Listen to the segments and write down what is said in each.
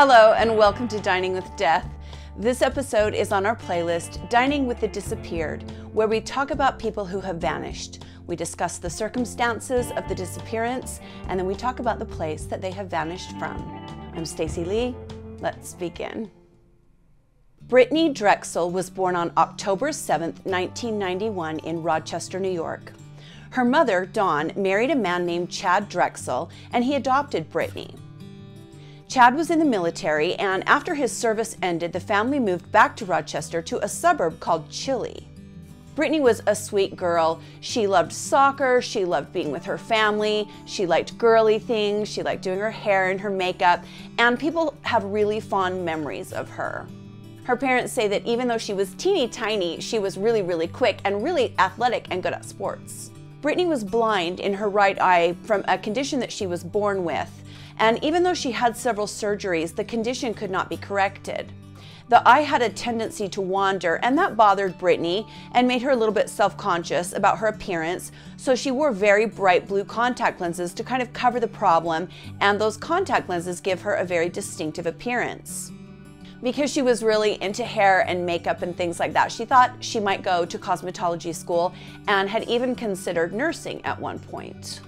Hello and welcome to Dining with Death. This episode is on our playlist, Dining with the Disappeared, where we talk about people who have vanished. We discuss the circumstances of the disappearance, and then we talk about the place that they have vanished from. I'm Stacy Lee. Let's begin. Brittanee Drexel was born on October 7, 1991 in Rochester, New York. Her mother, Dawn, married a man named Chad Drexel, and he adopted Brittanee. Chad was in the military, and after his service ended, the family moved back to Rochester to a suburb called Chile. Brittanee was a sweet girl. She loved soccer, she loved being with her family, she liked girly things, she liked doing her hair and her makeup, and people have really fond memories of her. Her parents say that even though she was teeny tiny, she was really quick and really athletic and good at sports. Brittanee was blind in her right eye from a condition that she was born with. And even though she had several surgeries, the condition could not be corrected. The eye had a tendency to wander, and that bothered Brittanee and made her a little bit self-conscious about her appearance, so she wore very bright blue contact lenses to kind of cover the problem, and those contact lenses give her a very distinctive appearance. Because she was really into hair and makeup and things like that, she thought she might go to cosmetology school and had even considered nursing at one point.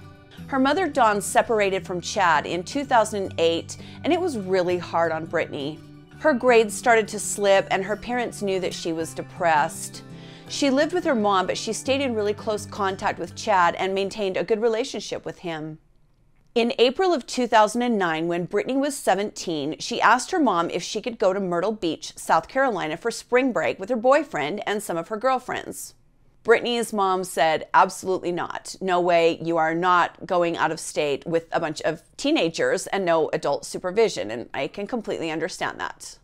Her mother, Dawn, separated from Chad in 2008, and it was really hard on Brittanee. Her grades started to slip, and her parents knew that she was depressed. She lived with her mom, but she stayed in really close contact with Chad and maintained a good relationship with him. In April of 2009, when Brittanee was 17, she asked her mom if she could go to Myrtle Beach, South Carolina for spring break with her boyfriend and some of her girlfriends. Brittanee's mom said, absolutely not. No way, you are not going out of state with a bunch of teenagers and no adult supervision, and I can completely understand that.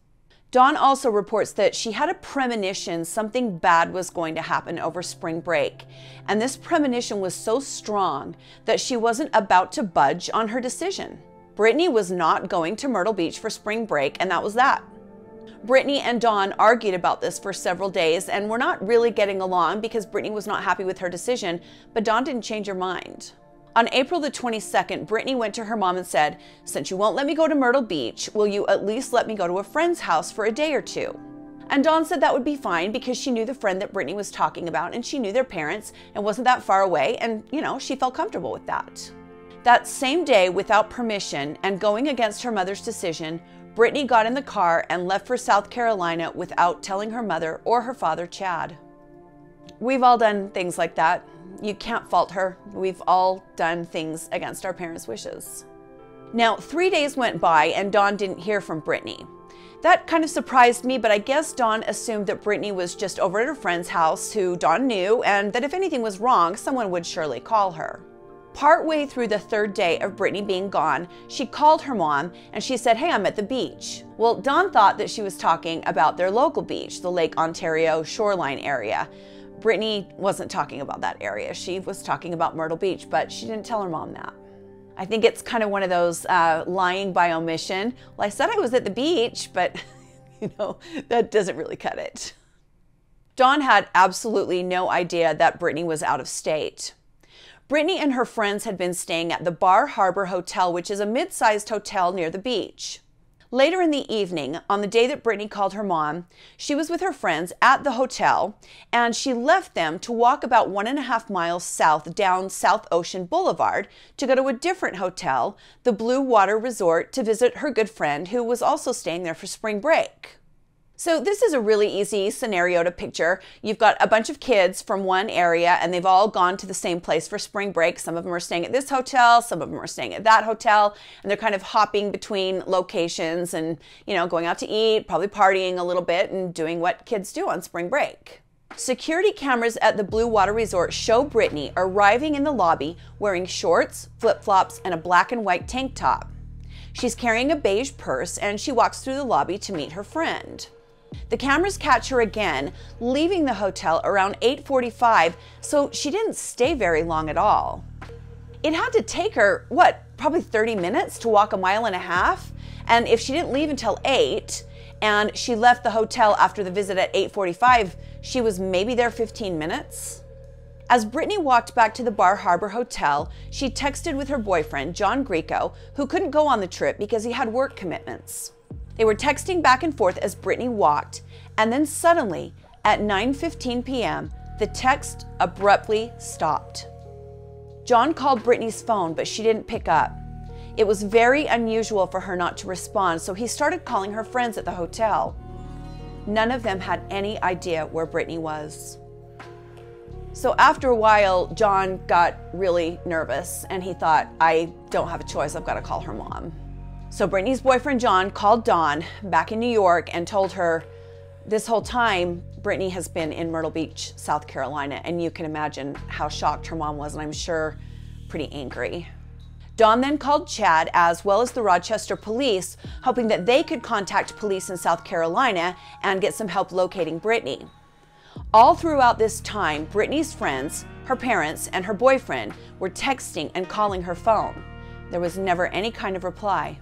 Dawn also reports that she had a premonition something bad was going to happen over spring break, and this premonition was so strong that she wasn't about to budge on her decision. Brittanee was not going to Myrtle Beach for spring break, and that was that. Brittanee and Dawn argued about this for several days and were not really getting along because Brittanee was not happy with her decision, but Dawn didn't change her mind. On April the 22nd, Brittanee went to her mom and said, "Since you won't let me go to Myrtle Beach, will you at least let me go to a friend's house for a day or two?" And Dawn said that would be fine because she knew the friend that Brittanee was talking about and she knew their parents and wasn't that far away, and she felt comfortable with that. That same day, without permission and going against her mother's decision, Brittanee got in the car and left for South Carolina without telling her mother or her father, Chad. We've all done things like that. You can't fault her. We've all done things against our parents' wishes. Now, 3 days went by and Dawn didn't hear from Brittanee. That kind of surprised me, but I guess Dawn assumed that Brittanee was just over at her friend's house who Dawn knew, and that if anything was wrong, someone would surely call her. Partway through the third day of Brittanee being gone, she called her mom and she said, "Hey, I'm at the beach." Well, Dawn thought that she was talking about their local beach, the Lake Ontario shoreline area. Brittanee wasn't talking about that area. She was talking about Myrtle Beach, but she didn't tell her mom that. I think it's kind of one of those lying by omission. Well, I said I was at the beach, but that doesn't really cut it. Dawn had absolutely no idea that Brittanee was out of state. Brittanee and her friends had been staying at the Bar Harbor Hotel, which is a mid-sized hotel near the beach. Later in the evening, on the day that Brittanee called her mom, she was with her friends at the hotel, and she left them to walk about 1.5 miles south down South Ocean Boulevard to go to a different hotel, the Blue Water Resort, to visit her good friend who was also staying there for spring break. So this is a really easy scenario to picture. You've got a bunch of kids from one area and they've all gone to the same place for spring break. Some of them are staying at this hotel, some of them are staying at that hotel, and they're kind of hopping between locations and, going out to eat, probably partying a little bit and doing what kids do on spring break. Security cameras at the Blue Water Resort show Brittanee arriving in the lobby wearing shorts, flip-flops, and a black and white tank top. She's carrying a beige purse and she walks through the lobby to meet her friend. The cameras catch her again, leaving the hotel around 8:45, so she didn't stay very long at all. It had to take her, probably 30 minutes to walk 1.5 miles, and if she didn't leave until 8, and she left the hotel after the visit at 8:45, she was maybe there 15 minutes. As Brittanee walked back to the Bar Harbor Hotel, she texted with her boyfriend, John Greco, who couldn't go on the trip because he had work commitments. They were texting back and forth as Brittanee walked, and then suddenly, at 9:15 p.m., the text abruptly stopped. John called Brittanee's phone, but she didn't pick up. It was very unusual for her not to respond, so he started calling her friends at the hotel. None of them had any idea where Brittanee was. So after a while, John got really nervous and he thought, I don't have a choice, I've got to call her mom. So Brittanee's boyfriend John called Dawn back in New York and told her this whole time Brittanee has been in Myrtle Beach, South Carolina, and you can imagine how shocked her mom was, and I'm sure pretty angry. Dawn then called Chad as well as the Rochester police, hoping that they could contact police in South Carolina and get some help locating Brittanee. All throughout this time, Brittanee's friends, her parents, and her boyfriend were texting and calling her phone. There was never any kind of reply.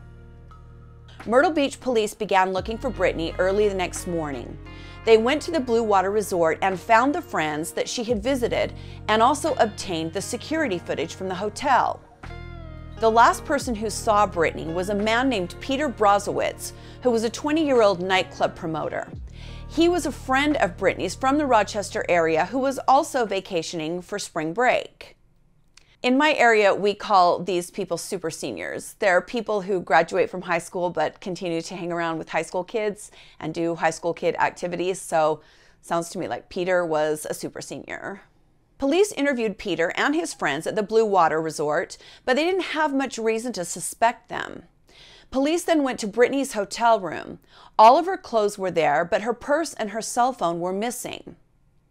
Myrtle Beach police began looking for Brittanee early the next morning. They went to the Blue Water Resort and found the friends that she had visited and also obtained the security footage from the hotel. The last person who saw Brittanee was a man named Peter Brozowitz, who was a 20-year-old nightclub promoter. He was a friend of Brittanee's from the Rochester area who was also vacationing for spring break. In my area, we call these people super seniors. They're people who graduate from high school but continue to hang around with high school kids and do high school kid activities, so sounds to me like Peter was a super senior. Police interviewed Peter and his friends at the Blue Water Resort, but they didn't have much reason to suspect them. Police then went to Brittanee's hotel room. All of her clothes were there, but her purse and her cell phone were missing.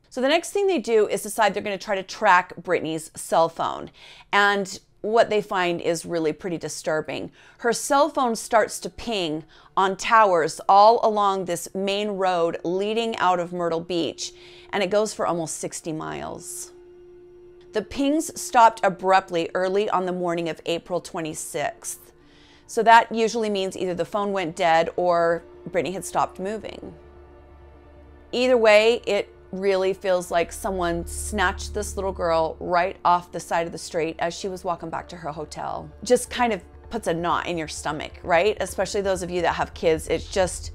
So the next thing they do is decide they're going to try to track Brittanee's cell phone. And what they find is really pretty disturbing. Her cell phone starts to ping on towers all along this main road leading out of Myrtle Beach, and it goes for almost 60 miles. The pings stopped abruptly early on the morning of April 26th. So that usually means either the phone went dead or Brittanee had stopped moving. Either way, it really feels like someone snatched this little girl right off the side of the street as she was walking back to her hotel. Just kind of puts a knot in your stomach, right? Especially those of you that have kids. It's just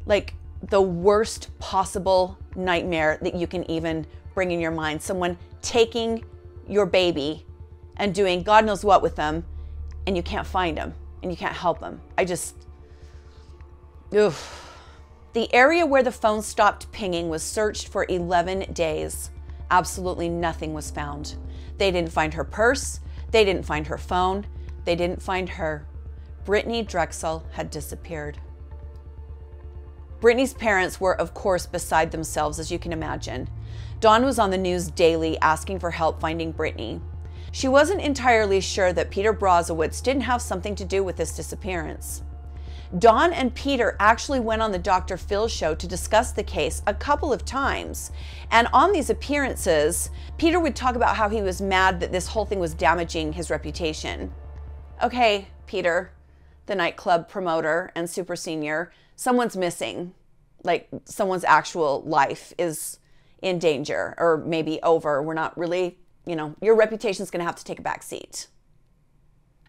like the worst possible nightmare that you can even bring in your mind. Someone taking your baby and doing God knows what with them, and you can't find them and you can't help them. The area where the phone stopped pinging was searched for 11 days. Absolutely nothing was found. They didn't find her purse. They didn't find her phone. They didn't find her. Brittanee Drexel had disappeared. Brittanee's parents were, of course, beside themselves, as you can imagine. Dawn was on the news daily asking for help finding Brittanee. She wasn't entirely sure that Peter Brozowitz didn't have something to do with this disappearance. Dawn and Peter actually went on the Dr. Phil show to discuss the case a couple of times. And on these appearances, Peter would talk about how he was mad that this whole thing was damaging his reputation. Okay, Peter, the nightclub promoter and super senior, someone's missing. Like someone's actual life is in danger or maybe over. We're not really, your reputation's gonna have to take a back seat.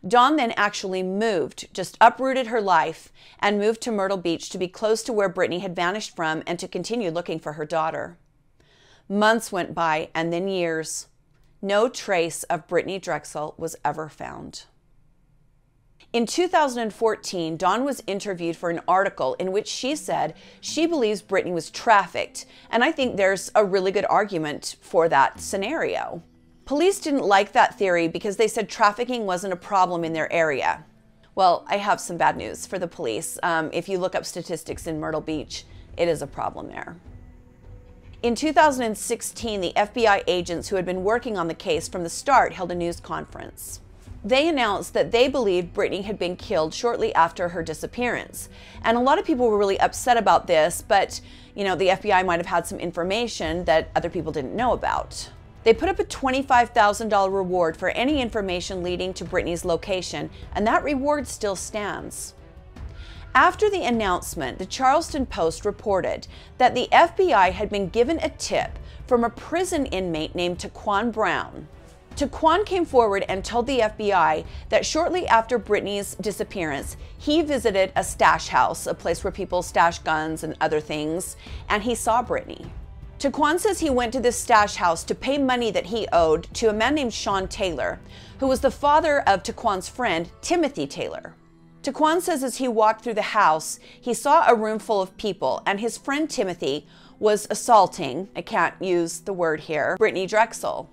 Dawn then actually moved, just uprooted her life and moved to Myrtle Beach to be close to where Brittanee had vanished from and to continue looking for her daughter. Months went by and then years. No trace of Brittanee Drexel was ever found. In 2014, Dawn was interviewed for an article in which she said she believes Brittanee was trafficked, and I think there's a really good argument for that scenario. Police didn't like that theory because they said trafficking wasn't a problem in their area. Well, I have some bad news for the police. If you look up statistics in Myrtle Beach, it is a problem there. In 2016, the FBI agents who had been working on the case from the start held a news conference. They announced that they believed Brittanee had been killed shortly after her disappearance. And a lot of people were really upset about this, but the FBI might have had some information that other people didn't know about. They put up a $25,000 reward for any information leading to Brittanee's location, and that reward still stands. After the announcement, the Charleston Post reported that the FBI had been given a tip from a prison inmate named Taquan Brown. Taquan came forward and told the FBI that shortly after Brittanee's disappearance, he visited a stash house, a place where people stash guns and other things, and he saw Brittanee. Taquan says he went to this stash house to pay money that he owed to a man named Sean Taylor, who was the father of Taquan's friend, Timothy Taylor. Taquan says as he walked through the house, he saw a room full of people, and his friend Timothy was assaulting, I can't use the word here, Brittanee Drexel.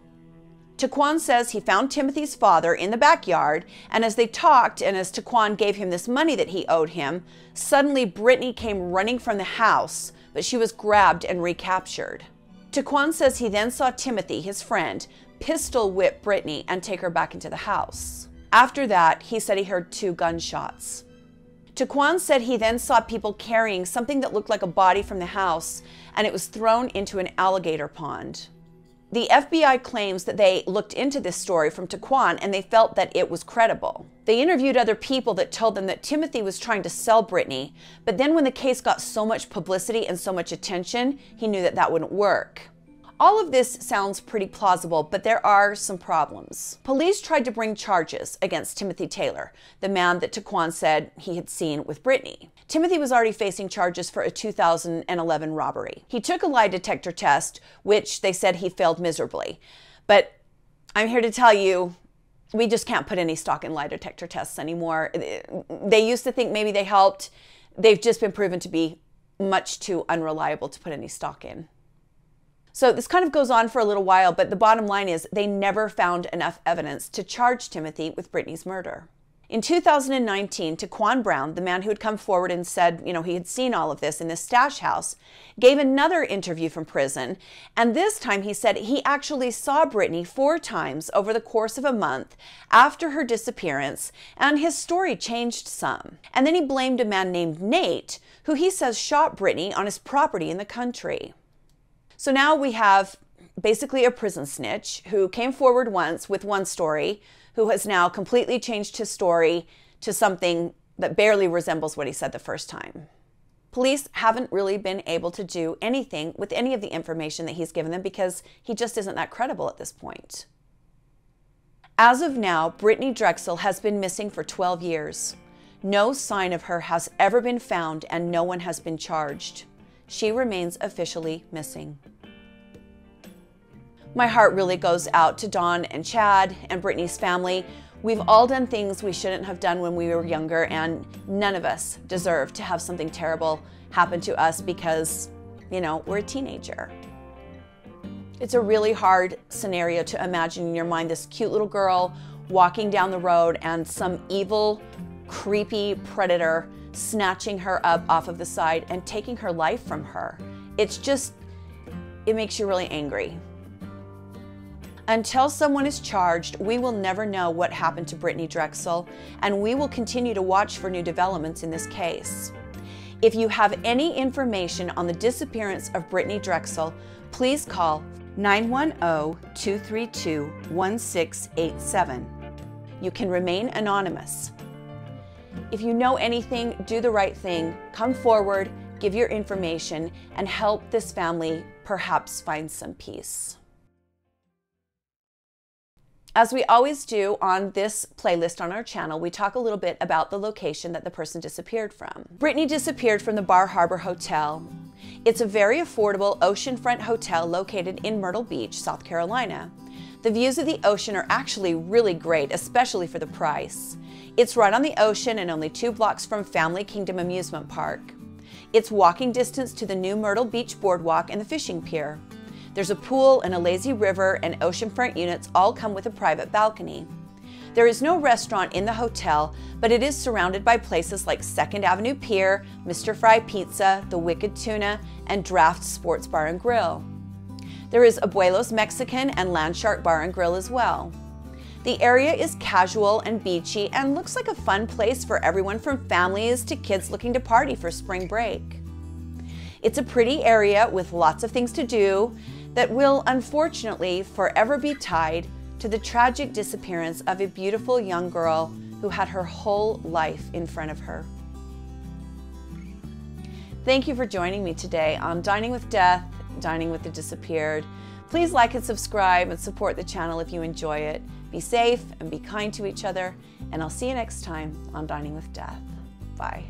Taquan says he found Timothy's father in the backyard, and as they talked and as Taquan gave him this money that he owed him, suddenly Brittanee came running from the house, but she was grabbed and recaptured. Taquan says he then saw Timothy, his friend, pistol whip Brittanee and take her back into the house. After that, he said he heard 2 gunshots. Taquan said he then saw people carrying something that looked like a body from the house, and it was thrown into an alligator pond. The FBI claims that they looked into this story from Taquan and they felt that it was credible. They interviewed other people that told them that Timothy was trying to sell Brittanee, but then when the case got so much publicity and so much attention, he knew that that wouldn't work. All of this sounds pretty plausible, but there are some problems. Police tried to bring charges against Timothy Taylor, the man that Taquan said he had seen with Brittanee. Timothy was already facing charges for a 2011 robbery. He took a lie detector test, which they said he failed miserably. But I'm here to tell you, we just can't put any stock in lie detector tests anymore. They used to think maybe they helped. They've just been proven to be much too unreliable to put any stock in. So this kind of goes on for a little while, but the bottom line is they never found enough evidence to charge Timothy with Brittanee's murder. In 2019, Taquan Brown, the man who had come forward and said, he had seen all of this in this stash house, gave another interview from prison. And this time he said he actually saw Brittanee 4 times over the course of a month after her disappearance, and his story changed some. And then he blamed a man named Nate, who he says shot Brittanee on his property in the country. So now we have basically a prison snitch who came forward once with one story, who has now completely changed his story to something that barely resembles what he said the first time. Police haven't really been able to do anything with any of the information that he's given them because he just isn't that credible at this point. As of now, Brittanee Drexel has been missing for 12 years. No sign of her has ever been found and no one has been charged. She remains officially missing. My heart really goes out to Dawn and Chad and Brittanee's family. We've all done things we shouldn't have done when we were younger, and none of us deserve to have something terrible happen to us because, we're a teenager. It's a really hard scenario to imagine in your mind this cute little girl walking down the road and some evil, creepy predator snatching her up off of the side and taking her life from her. It makes you really angry. Until someone is charged, we will never know what happened to Brittanee Drexel, and we will continue to watch for new developments in this case. If you have any information on the disappearance of Brittanee Drexel, please call 910-232-1687. You can remain anonymous. If you know anything, do the right thing, come forward, give your information, and help this family perhaps find some peace. As we always do on this playlist on our channel, we talk a little bit about the location that the person disappeared from. Brittanee disappeared from the Bar Harbor Hotel. It's a very affordable oceanfront hotel located in Myrtle Beach, South Carolina. The views of the ocean are actually really great, especially for the price. It's right on the ocean and only 2 blocks from Family Kingdom Amusement Park. It's walking distance to the new Myrtle Beach Boardwalk and the fishing pier. There's a pool and a lazy river, and oceanfront units all come with a private balcony. There is no restaurant in the hotel, but it is surrounded by places like 2nd Avenue Pier, Mr. Fry Pizza, the Wicked Tuna, and Draft Sports Bar and Grill. There is Abuelo's Mexican and Landshark Bar and Grill as well. The area is casual and beachy and looks like a fun place for everyone from families to kids looking to party for spring break. It's a pretty area with lots of things to do that will unfortunately forever be tied to the tragic disappearance of a beautiful young girl who had her whole life in front of her. Thank you for joining me today on Dining with Death, Dining with the Disappeared. Please like and subscribe and support the channel if you enjoy it. Be safe and be kind to each other, and I'll see you next time on Dining with Death. Bye.